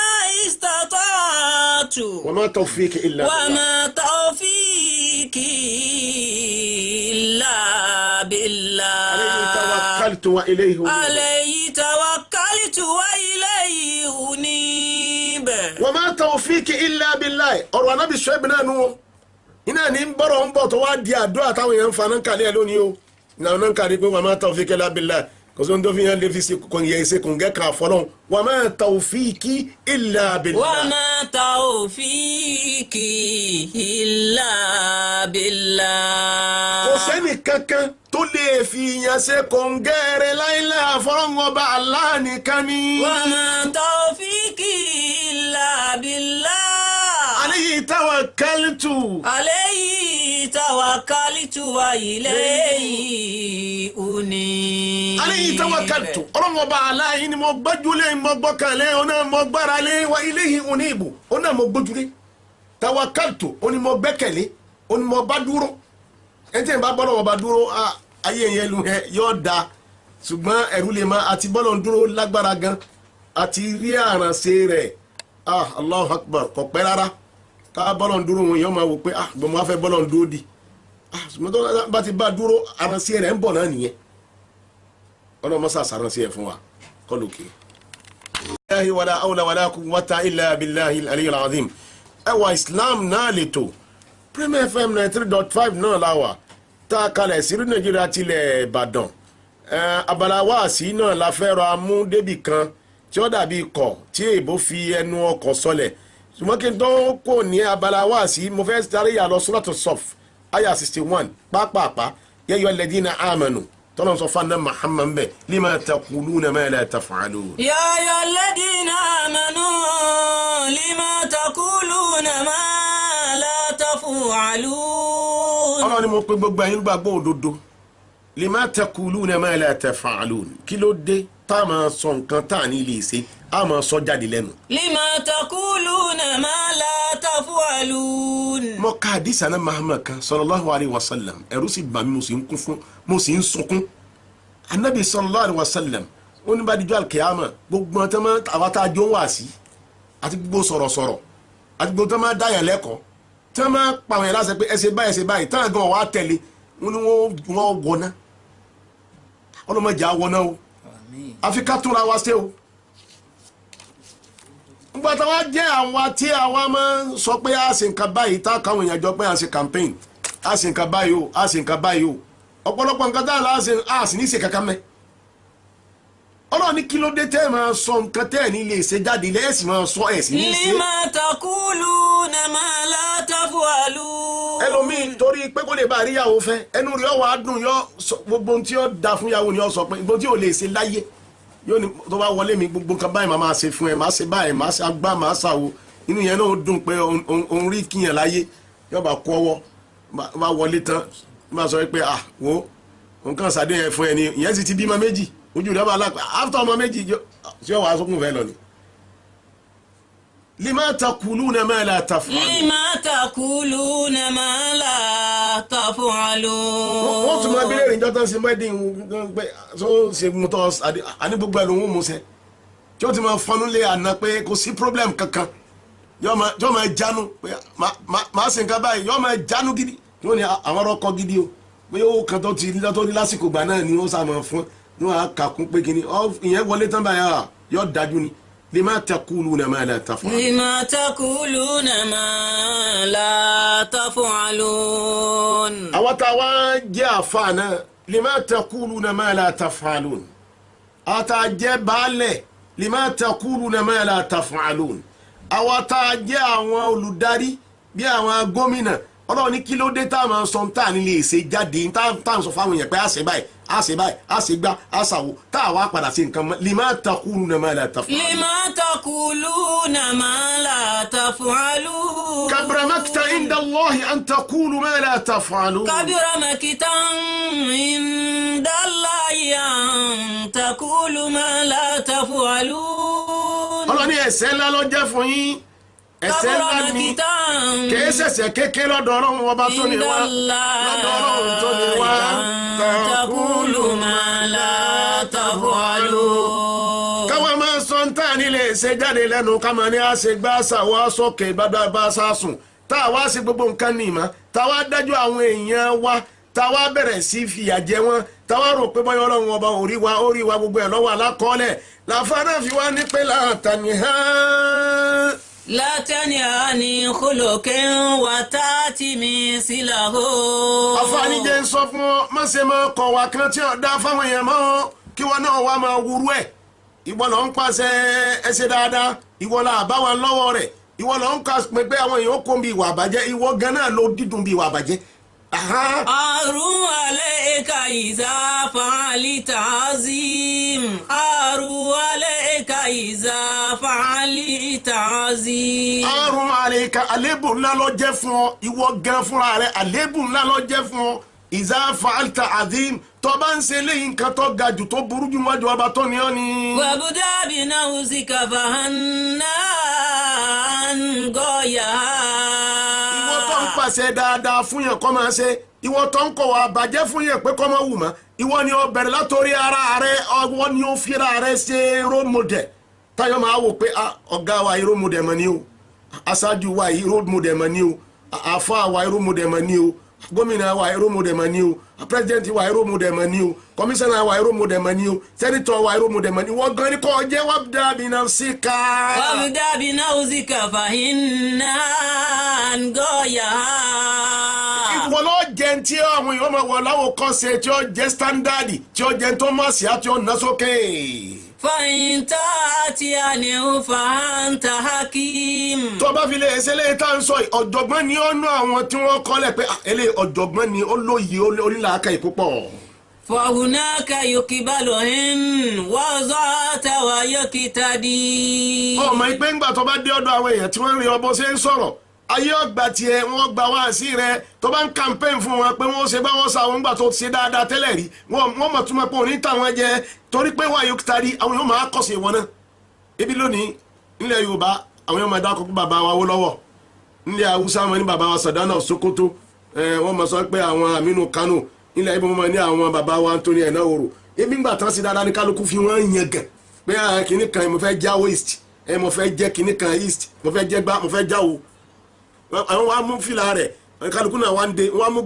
istata'tu. wa ma tawfiqi illa billah. wa ma tawfiqi illa billah. alayhi tawakkaltu wa ilayhi unib. alayhi tawakkaltu wa ilayhi unib. wa ma tawfiqi illa billah ọ̀rọ̀ Ànábì Ṣuaibu náà nù o iná ní bọ́rọ̀ ń bọ̀ tó wá di àdúrà táwọn èèyàn ń fa náà kàlẹ́ ẹ̀ lónìí o ìnáwó náà kàlẹ́ pé wa ma tawfiqi illa billah kò sóhun tó fi hàn lè fi ṣe kò yẹ ṣe kò ń gẹ́ kà fọlọ́n wa ma tawfiqi illa billah. wa ma tawfiqi illa billah. kò sẹ́ni kankan tó lè fi yàn ṣe kò ń gẹ́rẹ́ láìláà fọlọ́n ọba Allah nìkan ni. wa ma tawfiqi illa billah. alayhi tawakkaltu. alayhi tawakkaltu wa ilayhi unib. alayhi tawakkaltu ọlọ́run ọba Allah ni mo gbójúlé mo gbọ́kànlé ọ̀nà mo gbáralé wa ilayhi unibu ọ̀nà mo gbójúlé tawakkaltu ọ̀nà mo gbẹ́kẹ̀lé ọ̀nà mo bá dúró ẹni tí n bá bọ́lọ̀ ọba dúró ayé yẹn lu ẹ yóò da ṣùgbọ́n ẹ̀rú lè máa àti bọ́lọ̀ dúró lágbára gan àti rí àrànṣe rẹ̀ Allahu akbar kò pẹ́ rárá ká bọ́lọ̀ dúró wọn yóò máa wò pé gbọmọ afẹ́ bọ́lọ̀ dúró di ṣùgbọ́n tó bá ti bá dúró àrànṣe rẹ̀ ń bọ̀ náà nìyẹn ọlọ́mọṣà sàrànṣe ẹ̀ fún wa kọlùkì. billahi wala hawla wala quwwata illa billahi al-aliyyil azim ẹwà Islam náà lè tó Premier FM 93.5 náà la wà tá a kalẹ̀ sí Nàìjíríà tilẹ̀ Ìbàdàn abala wáàsí náà la fẹ́ rọ amú débì kan tí ó dàbí ikọ̀ tí èèbó fi ẹnu ọkọ̀ sọlẹ̀ ṣùgbọ́n kí n tó kò ní abala wáàsí mo fẹ́ sáré yà lọ Suratu Saf aya 61 pápápá ya ayyuhal ladhina amanu tọ́lọ́ sọ fún anam Muhammad bẹ́ẹ̀ lima taquluna ma la taf'alun. ya ayyuhal ladhina amanu lima taquluna ma la taf'alun. ọlọ́run ni mo pe gbogbo ẹ̀yin gbàgbọ́ òdodo lima taquluna ma la taf'alun kí ló dé tá a máa sọ nǹkan tá a ní lè ṣe a máa sọ jáde lẹ́nu. lima taquluna ma la taf'alun. mo ka hadith ana Muhammad kan sallallahu alayhi wa sallam ẹ̀rù sì bà mí mo sì ń sunkún anabi sallallahu alayhi wa sallam ó ní bá dijọ́ alkiyama gbogbo ọ̀tá máa àwọn tá a jọ ń wá sí àti gbogbo sọ̀rọ̀sọ̀rọ̀ àti gbogbo tó máa dáyà lẹ́kọ̀ọ́ tí wọ́n máa pàwọn yẹn láṣẹ pé ẹsẹ̀ báyìí tí wọ́n gan wà á tẹ̀lé wọn ni wọ́n wọná ọlọ́mọdé á wọná o àfi ká túnra wá sí o nígbà tí wọ́n jẹ́ àwọn tí àwọn máa ń sọ pé a ṣe nǹkan báyìí tá káwọn èèyàn jọ pé a ṣe campaign a ṣe nǹkan báyìí o a ṣe nǹkan báyìí o ọ̀pọ̀lọpọ̀ nǹkan tá a sì ní ṣe kankan mẹ́ ọlọ́run ní kí ló dé tẹ́ ẹ̀ máa sọ nǹkan tẹ́ ẹ̀ ní lè ṣe jáde lẹ́ẹ̀sì máa sọ ẹ̀ sì ní ṣe. lima taquluna ma la taf'alun. ẹlòmíì torí pé kó lè bá àríyàwó fẹ́ ẹnu rẹ̀ wàá dùn yọ gbogbo ohun tí ó da fún yàwó ni ó sọ pé gbogbo tí ò lè ṣe láyé yóò ní tó bá wọlé mi gbogbo nǹkan báyìí máa ṣe fún ẹ máa ṣe báyìí máa ṣe agbá máa ṣàwo inú yẹn náà ó dùn pé òun rí kíyàn láyé yóò bá kó ọwọ́ bá wọlé tán máa sọ pé wo nǹkan ṣàdé yẹn fún ẹ ni ìyẹn sì ti bímọ méjì ojú rẹ̀ bá lápá after ọmọ méjì tí ó wàá sókùn fẹ́ lọ ni. lima taquluna ma la taf'alun. lima taquluna ma la taf'alun. wọ́n tún máa bílẹ̀ ìrìnjọ́ tán sí mẹ́dín pé tó ṣe mú tọ́ àní gbogbo ẹ̀lú òun mú sẹ́ tí ó ti máa fọnú lé àná pé kò sí problem kankan yọ́ máa jánu pé máa ṣe nǹkan báyìí yọ́ máa jánu gidi yóò ní àwọn ọkọ̀ gidi o pé ó kan tó ti ní lásìkò gbà náà ni ó sá máa fún ní wàá kàkún pé kí ni ìyẹn wọlé tán báyà yọ dájú ni lima taquluna ma la taf'alun. lima taquluna ma la taf'alun. àwọn táwa jẹ́ àfa náà lima taquluna ma la taf'alun. àwọn tá a jẹ́ baálẹ̀ lima taquluna ma la taf'alun. àwọn tá a jẹ́ àwọn olùdarí bí àwọn gómìnà ọlọ́run ní kí ló dé tá a máa sọ tá a ní lè ṣe jáde tá a sọ fáwọn èèyàn pé a ṣe báyìí a ṣe báyìí a ṣe gbá a ṣàwò tá a wá padà sí nǹkan mọ́ lima taquluna ma la taf'alun. lima taquluna ma la taf'alun. kabra makta inda عند الله أن تقولوا ما لا تفعلون. كبر مقتا عند الله أن تقولوا ما لا تفعلون. ọlọ́ni ẹ̀ṣẹ̀ ńlá ló jẹ́ fún yín, ẹ̀ṣẹ̀ كبر ńlá ni مقتا kìí ṣẹ̀ṣẹ̀ kékeré lọ́dọ̀ Ọlọ́run ọba tó ní عند wá, lọ́dọ̀ Ọlọ́run tó ní wá. الله أن تقولوا ما لا تفعلون. káwọn máa sọ ń tà nílé ṣe jáde lẹ́nu ká máa ní àṣegbá ṣàwọ́ sókè bá sásùn tá a wá sí gbogbo nǹkan ní ìmọ̀ tá a wá dájú àwọn èèyàn wa tá a wá bẹ̀rẹ̀ sí fìyà jẹ wọn tá a wá rò pé bọ́yọ̀ Ọlọ́run ọba ó rí wa gbogbo ẹ̀ lọ́wọ́ alákọọ́lẹ̀ làfáàná fi wá ní pé láǹtàní hàn. لا تنهى عن خلق وتأتي مثله. àfààní jẹ́ ń sọ fún ọ má ṣe máa kọ̀ wá kan tí ò dá fáwọn èèyàn mọ́ kí wọn náà wá máa wúrú ẹ̀. ìwọ ló ń pàṣẹ ẹ ṣe dáadáa, ìwọ la bá wa lọ́wọ́ rẹ̀, ìwọ ló ń kà pé àwọn èèyàn kò bí ìwà àbàjẹ́, ìwọ gan náà ló dídùn bí ìwà àbàjẹ́. أروا عليك إذا فعلت عظيم. أروا عليك إذا فعلت عظيم. àrùn àlèkà àlébù ńlá ló jẹ́ fún ọ, ìwọ gan fúnra rẹ̀ àlébù ńlá ló jẹ́ fún ọ. ìzá fa'alta azim tó bá ń ṣe léyìn nǹkan tó ga jù tó burú jù wájú ọba tó ní ọ ni. وابدأ بنفسك فهنأ غايها. ìwọ tó ń pàṣẹ dáadáa fún yẹn kó máa ṣe, ìwọ tó ń kọ̀ wá bàjẹ́ fún yẹn pé kó máa wù mọ́, ìwọ ni ó bẹ̀rẹ̀ látòrí ara rẹ, ìwọ ni ó fira rẹ ṣe role model táyọ̀ máa wò pé ọ̀gá wa yìí role model mọ̀ ni o, aṣáájú wa yìí role model mọ̀ ni o, àfáà wa yìí role model mọ̀ ni o, gómìnà wa yìí role model mọ̀ ni o, president wa yìí role model mọ̀ ni o, commissioner wa yìí role model mọ̀ ni o, senator wa yìí role model mọ̀ ni o. wọ́n gan ni kò jẹ́ wabda binafsika. وابدأ بنفسك فهنأ غايها. ìwọ ló jẹ́ tí àwọn èèyàn máa wọ̀ láwọn kan ṣe tí ó jẹ́ standard tí ó jẹ́ tó máa ṣe àti ọ̀nà sókè. فإن تأتي عنه فأنت حكيم. tó bá fi lè ṣe léyìí tá à ń sọ yìí, ọ̀jọ̀gbọ́n ni ó ná àwọn tí wọ́n kọ́lẹ̀ pé eléyìí ọ̀jọ̀gbọ́n ni ó lóye onílàákàyè púpọ̀. فهناك يقبلهن وذات ويقتدي. ọmọ ìpè ńgbà tó bá dé ọ̀dọ̀ àwọn èèyàn tí wọ́n ń rí ọ bó ṣe ń sọ̀rọ̀ ayé ọgbà tiẹ̀ wọ́n gba wá sí rẹ tó bá ń campaign fún wọn pé wọ́n ṣe bá wọ́n sa àwọn ńgbà tó ṣe dáadáa tẹ́lẹ̀ rí wọ́n mọ̀ túmọ̀ pé òní táwọn jẹ torí pé wáyé tari àwọn yóò máa kọ̀ sí wọn náà. ibi lónìí nílẹ̀ Yorùbá àwọn yóò máa dákọ̀ pé bàbá wa Awólọ́wọ̀, nílẹ̀ Haúsá wọn ní bàbá wa Sàdánà Sókótó, wọ́n mọ̀ sọ pé àwọn Aminu Kano, nílẹ̀ Ìgbò wọn ní àwọn bàbá wa Anthony Enahoro. ibi ńgbà tán sí dáadáa ní kálukú fi wọ́n yàn gàn pé kìnnì kan mo fẹ́ já west, mo fẹ́ jẹ́ kìnnì kan east, mo fẹ́ jẹ́ gbá, mo fẹ́ já o. àwọn wa mú fìlà rẹ̀ kálukú náà wá ń de wọ́n mú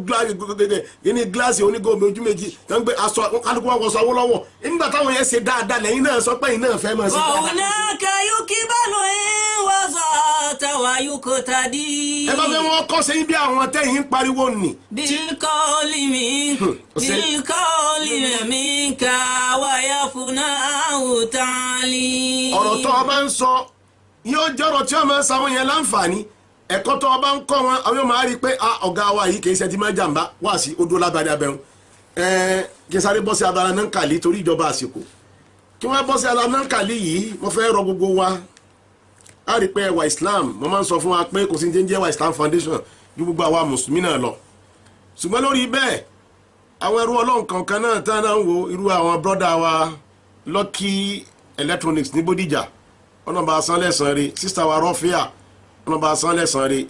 gíláàsì onígòmí ojú méjì tó ń gbé aṣọ kálukú wọn wọṣọ Awólọ́wọ̀. nígbà táwọn yẹn ṣe dáadáa lẹ́yìn náà sọ pé yìí náà fẹ́ máa ṣe dáadáa. وهناك يقبلهن وذات ويقتدي. ẹ bá fẹ́ wọ́n kọ́ sẹ́yìn bí àwọn tẹ́yìn ń pariwo nì. بالقول منك ويفناه تعليم. ọ̀rọ̀ tó o bá ń sọ yóò jọ̀rọ̀ tí o máa ń sa àwọn yẹn láǹfààní, ẹ̀kọ́ tó o bá ń kọ́ wọn àwọn yóò máa rí i pé ọ̀gá wa yìí kìí ṣe ti máa jàǹbá wá sí odò lábàdà abẹ́hùn. kí n sáré bọ́ sí abala náà kàlí torí ìjọba àsìkò kí wọ́n bọ́ sí abala náà kàlí yìí mo fẹ́ rọ gbogbo wa á rí i pé ẹwà Islam mo máa ń sọ fún wa pé kò sí ní jẹ́ ẹwà Islam Foundation ju gbogbo àwa mùsùlùmí náà lọ. ṣùgbọ́n lórí bẹ́ẹ̀ àwọn ẹrú Ọlọ́run kankan náà tán náà ń wo irú àwọn brọ́dà wa Lucky Electronics ní Bódìjà ọlọ́ba asánlẹ̀sán rí sísá wa Rọ́fíà ọlọ́ba asánlẹ̀sán rí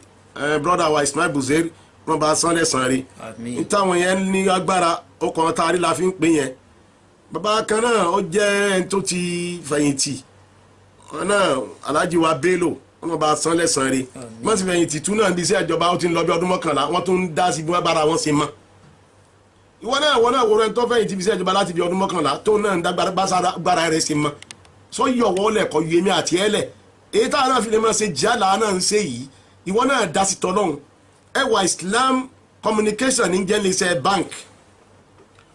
brọ́dà wa Ismail Buzair ọlọ́ba asánlẹ̀sán rí. nítawọn yẹn ní agbára ọkàn tá a rí la fi ń pè yẹn. bàbá kan náà ó jẹ́ ẹni tó ti fẹ̀yìntì náà Alhaji wa Bello ọlọ́ba asánlẹ̀sán rí. wọ́n ti fẹ̀yìntì tún náà bí iṣẹ́ ìjọba ó ti ń lọ bí ọdún 11 wọ́n tún ń dá sí bí wọ́n bára wọn ṣe mọ́. ìwọ náà wọ́n tó fẹ̀yìntì bí iṣẹ́ ìjọba láti bí ọdún 11 tó náà ń dágbára rẹ̀ ṣe mọ́. sọ yọ̀wọ́ lẹ̀kọ́ ju èmi àti ẹ̀ lẹ̀ èyí táwọn náà fi lè máa ṣe jàlá náà ń ṣe yìí ìwọ náà dá sí tọ́lọ́hún ẹwà Islam communication ní jẹ́ iléeṣẹ́ bank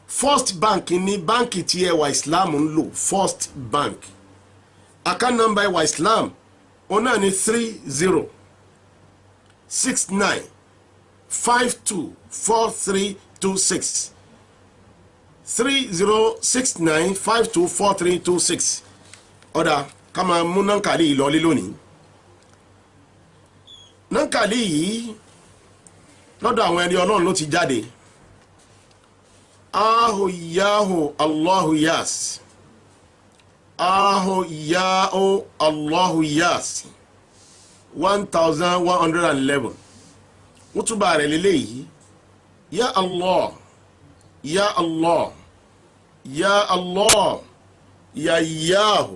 First Bank ní báǹkì tí ẹwà Islam ń lò First Bank account number ẹwà Islam òun náà ní 3069524326 3069524326 ọ̀dà ká máa mú nankali ìlọlé lónìí. nankali yìí lọ́dọ̀ àwọn ẹni Ọlọ́run ló ti jáde ahu yahu Allahu yas ahu yahu Allahu yas 1111 mútúbà rẹ̀ lélẹ́yìí ya Allah ya Allah ya Allah ya yahu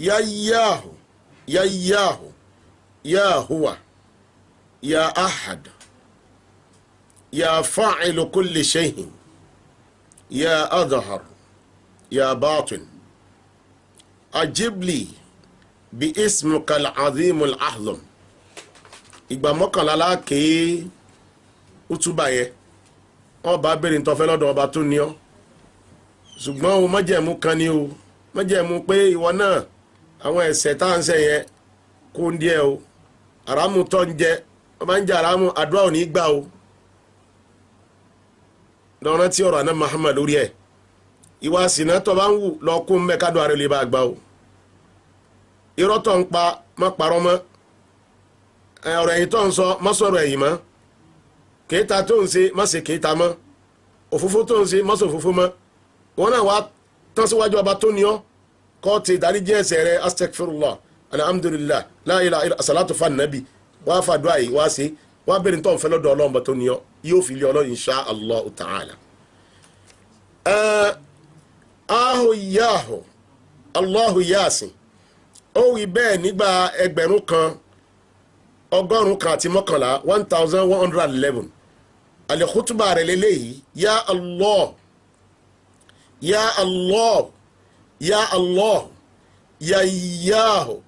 ya yahu ya yahu ya huwa ya ahad ya fa'ilu kulli shay'in ya adhhar ya batin ajibli bi ismika al-azim al-ahzam ìgbà mọ́kànlá láàké útúbà yẹn wọ́n bá bèèrè tó fẹ́ lọ́dọ̀ ọba tó ní ọ́ ṣùgbọ́n o májẹ̀mú kan ní o májẹ̀mú pé ìwọ náà àwọn ẹ̀ṣẹ̀ tá ń ṣẹ̀ yẹn kó ń díẹ̀ o àrámù tó ń jẹ ọba ń jẹ àrámù àdúrà ò ní gbà o lọ́rán tí ọ̀rọ̀ àná Muhammad lórí ẹ̀ ìwà sìnà tó bá ń wù lọ kó ń mẹ́ kádùn ààrẹ lè bá gbà o irọ́ tó ń pa má parọ́ mọ́ ọ̀rọ̀ ẹ̀yìn tó ń sọ má sọ̀rọ̀ ẹ̀yìn mọ́ kéèta tó ń ṣe má ṣe kéèta mọ́ òfófó tó ń ṣe má ṣe òfófó mọ́ wọn náà wá tán síwájú ọba tó ní ọ́ kọ́ ti dáríjì ẹ̀ṣẹ̀ rẹ̀ astaghfirullah alhamdulillah la ilaha illa salatu fan nabi wá fàdúrà yìí wá sí wá bẹ̀rẹ̀ tó ń fẹ́ lọ́dọ̀ Ọlọ́run bá tó ní ọ́ yóò fi lé Ọlọ́run insha Allah ta'ala. ahu yahu Allahu yasin ó wí bẹ́ẹ̀ nígbà 1,111 1111 alẹ́kútùbà rẹ̀ lélẹ́yìí ya Allah ya Allah ya Allah ya yahu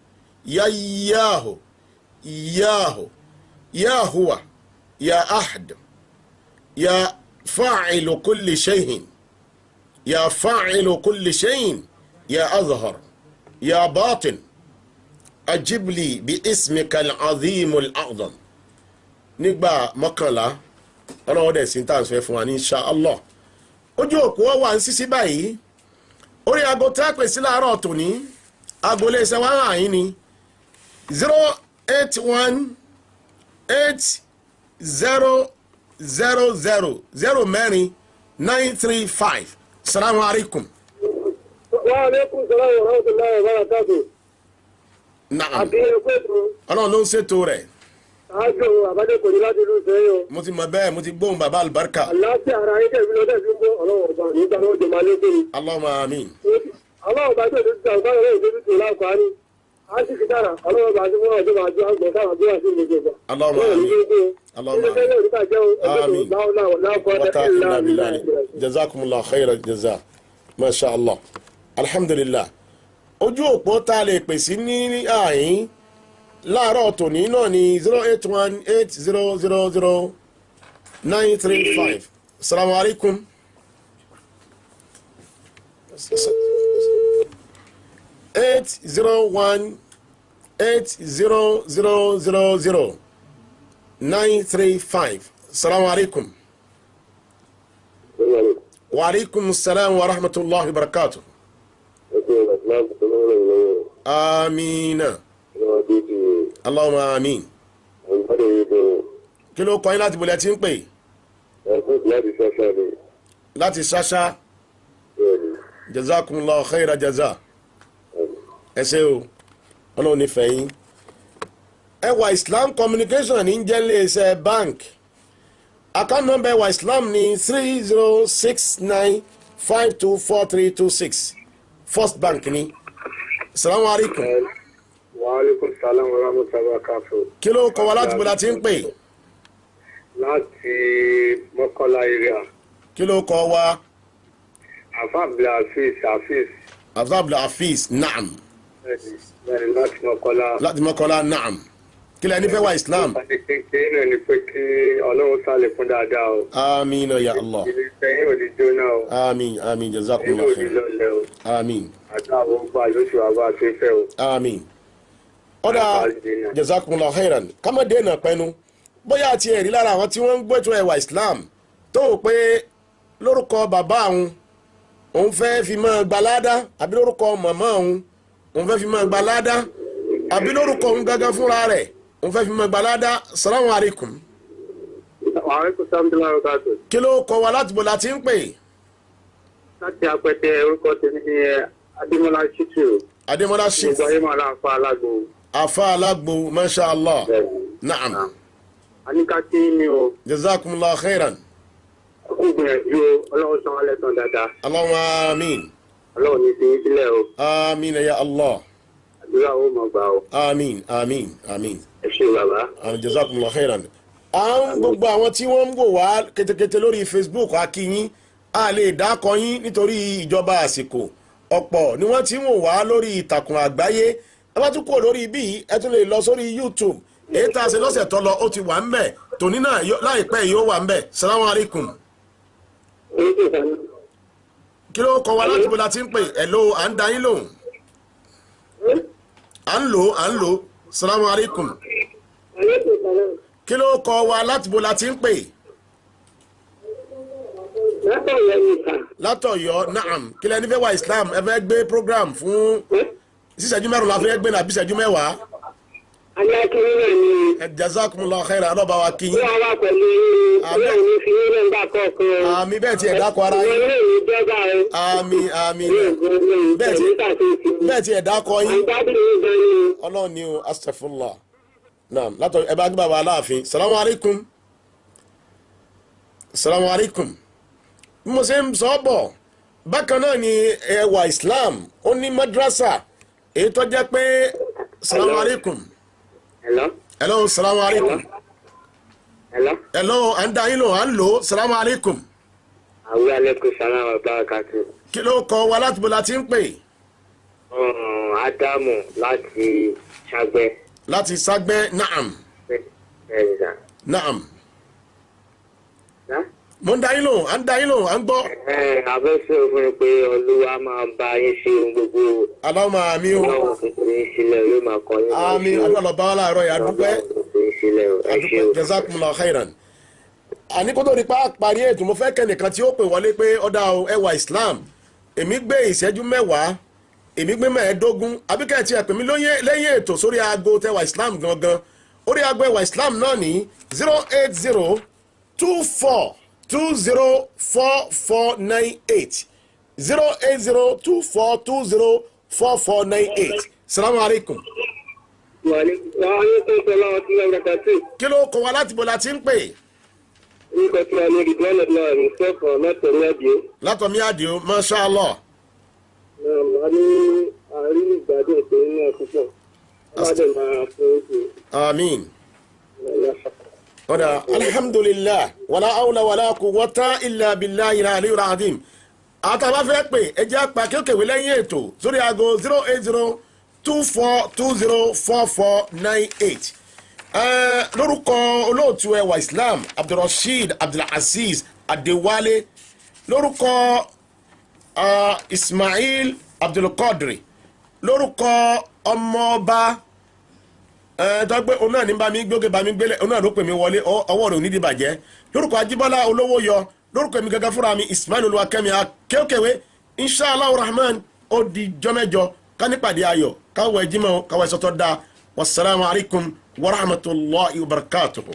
ya yahu yahu ya huwa ya ahad ya fa'ilu kulli shay'in ya fa'ilu kulli shay'in ya azhar ya batin ajibli bi ismika al-azim al-a'zam nígbà mọ́kànlá ọlọ́wọ́ dẹ̀ sí tàà ń fẹ́ fún wa ní insha Allah ojú òkú ọ wà ń sísí báyìí orí aago tẹ́pẹ̀ sí láàárọ̀ tòní aago lè ṣe wá hàn yín ni 08180000935 salamu alaikum. Wa alaikum salaam wa rahmatullahi wa barakatuh. Naam. Àbíyẹ̀kọ́ Ọlọ́run ló ń ṣètò rẹ̀. àjò àbájẹ́ kò ní láti ló sẹ́yìn o. Mo ti mọ̀ bẹ́ẹ̀, mo ti gbóhùn bàbá àlùbáríkà. Àláfíà ara yín tẹ̀sí lọ́dẹ̀ fi ń bọ́ ọlọ́wọ́ ọba nígbà náà jẹ máa lékún ni. Allahumma amin. Ọlọ́wọ́ bá tẹ̀sí ti àwọn ọ̀rẹ́ ìdójú tó láǹfààní. A sì fi dára ọlọ́wọ́ bá ti mú ọjọ́ máa jó àgbọ̀n táwọn bí wà sí gbogbo ìgbà. Allahumma amin. Allahumma amin. Wataaqina billahi. Jazakumullahu khairan jaza. Masha Allah. Alhamdulillah. Ojú òpó tá a lè pèsè ní àyín láàárọ̀ tòní náà ni 08180000935. Assalamu alaikum. 80180000935. Assalamu alaikum. Wa alaikum assalam wa rahmatullahi wa barakatuh. Amina. Allahumma amin. Kí ló kọ́ yín láti bolẹ̀ tí ń pè? Láti ṣáṣá. Jazakumullahu khaira jaza. Ẹ ṣé o. Ọlọ́run nífẹ̀ẹ́ yín. Ẹwà Islam Communication ní jẹ́ iléeṣẹ́ bank. Account number ẹwà Islam ní 3069524326. First Bank ni. Assalamu alaikum. Wa alaikum salam wa rahmatullahi wa barakatuh. Kí ló kọ́ wa láti bolẹ̀ tí ń pè? Láti Mọ́kọ́lá area. Kí ló kọ́ wa? Àfà Abdulhafiz Hafiz. Àfà Abdulhafiz naam. Bẹ́ẹ̀ni láti Mọ́kọ́lá. Láti Mọ́kọ́lá naam. Kí lẹ nífẹ̀ẹ́ wa Islam? Kékeré náà ni pé kí Ọlọ́run sálẹ̀ fún dáadáa o. Amina ya Allah. Ilé ìfẹ́yìn ò ní jóná o. Amin amin jazakumullahu Inú ò ní khair. lọ́lẹ̀ o. Amin Àtàwọn gbà lóṣù àbá àti ìfẹ́ o. amin. Ọ̀dà jazakumullahu khairan. Kámọ́ dènà pẹ́nu. Bóyá àti ẹ̀rí lára àwọn tí wọ́n ń gbẹ́tọ̀ ẹ̀wà Islam tó o pé lórúkọ bàbá òun fẹ́ fi máa gbaládá àbí lórúkọ màmá òun fẹ́ fi máa gbaládá àbí lórúkọ òun gángan fúnra rẹ̀ òun fẹ́ fi máa gbaládá. Assalamu alaikum. Àríkù Sámdúlá Rọ́gàtò. kí ló kọ wa láti bó la ti ń pè. Láti apẹtẹ orúkọ tèmi ní Adémọ́lá Ṣítù. Adémọ́lá Ṣítù. Gbogbo ayé máa láǹfà alágbo. afa alágbo masha allah. naam. Àníkàtí ni o. jazakumullah khairan. Kú gbìyànjú o, Ọlọ́run san wálẹ̀ tán dáadáa. Allahumma amin. Ọlọ́run ní fi yín sílẹ̀ o. Amin ya Allah. Àdúrà ó mọ̀ gbà o. Amin, amin, amin. Ẹ ṣé bàbá. Jazakumullah khairan. Gbogbo àwọn tí wọ́n ń wò wá kétékété lórí Facebook akíyín a lè dákọ yín nítorí ìjọba àsìkò ọ̀pọ̀ ni wọ́n ti ń wò wá lórí ìtàkùn àgbáyé ẹ bá tún kúrò lórí ibi ẹ tún lè lọ sórí YouTube èyí tá a ṣe lọ́sẹ̀ tó lọ ó ti wà ń bẹ̀ tòní náà láìpẹ́ yóò wà ń bẹ̀. Salamu alaikum. Kí ló kọ wa láti bó la ti ń pè ẹ̀ ló à ń da yín lóhùn à ń lò Salamu alaikum. Kí ló kọ wa láti bó la ti ń pè. Látọ̀yọ́ naam kí lẹ́ni fẹ́ wá Islam ẹ fẹ́ gbé program fún sísẹ́jú mẹ́rùn la fẹ́ gbé nàbí sísẹ́jú mẹ́wàá. Alákìrí náà ni. Jazakumullah khairan alọ́ba wa kí. Bí wọ́n wá pẹ̀lú ọlọ́run ní fi yín lẹ́ńdà kọ̀ọ̀kan. Àmì bẹ́ẹ̀ ti ẹ̀dá kọ ara yín. Ìwọ̀n náà ní jẹ́gbà o. Àmì bẹ́ẹ̀ ti ẹ̀dá kọ yín. Ọlọ́run ni o astaghfirullah. Naam látọ̀ ẹ bá gbé bàbá aláàfin. Salamu alaikum. Salamu alaikum. Bí mo ṣe ń sọ bọ̀ bákan náà ni ẹwà Islam ó ní madrasa èyí tó jẹ́ pé salamu alaikum. Hello salamu alaikum. Hello à ń dá yín lò à ń lò salamu alaikum. Àwọn alaikum salam wa barakatuh. Kí ló kọ wa láti bó la ti ń pè. Ádámù láti Ṣàgbẹ́. Láti Ṣàgbẹ́ naam. Naam. Mo ń dá yín lò à ń dá yín lò à ń gbọ́. Àfẹ́sẹ̀ òfin pé Olúwa máa bá yín ṣe ohun gbogbo. Allahumma àmín o. Ọlọ́run tuntun yín sílẹ̀ yóò máa kọ́ yín. Àmín adúlọ̀ bá wà láàárọ̀ yà dúpẹ́. Adúpẹ́ jazakumullah khairan. Àní kó tó di pa parí ètò mo fẹ́ kẹ́nìkan tí ó pè wọlé pé ọ̀dà ẹwà Islam èmi gbé ìṣẹ́jú mẹ́wàá èmi gbé 15 àbíkẹ́ tí ẹ pè mí lẹ́yìn ètò sórí aago tẹwà Islam gangan orí aago ẹwà Islam náà ní 08024204498 08024204498. Salamu alaikum. Kí ló kọ wa láti bó la ti ń pè. Látọ̀mí àdìo masha Allah. Amin. Ọ̀dà alhamdulillah wàlá àwùlà wàlá quwwata illa billahi al-aliyyil azim. Àtàbá fẹ́ pè ẹjẹ́ apá kékèwé lẹ́yìn ètò sórí aago 08024204498. Lórúkọ olóòtú ẹwà Islam Abdulrasheed Abdulaziz Adewale lórúkọ Ismail Abdulqadri lórúkọ ọmọọba tọ́gbẹ́ òun náà ní bá mi gbóge bá mi gbélé òun náà ló pè mí wọlé ọwọ́ rẹ̀ ò ní dìbàjẹ́ lórúkọ Ajíbọ́lá olówó yọ lórúkọ èmi gẹ́gẹ́ fúnra mi Ismail olúwakẹ́mi akéwkéwé inshallah rahman ó di jọ́mẹ́jọ ká nípàdé ayọ̀ káwọ̀ ẹ̀jímọ̀ káwọ̀ ẹ̀sọ́tọ̀ dáa wasalaamu alaykum wa rahmatulahi wa barakatuhu.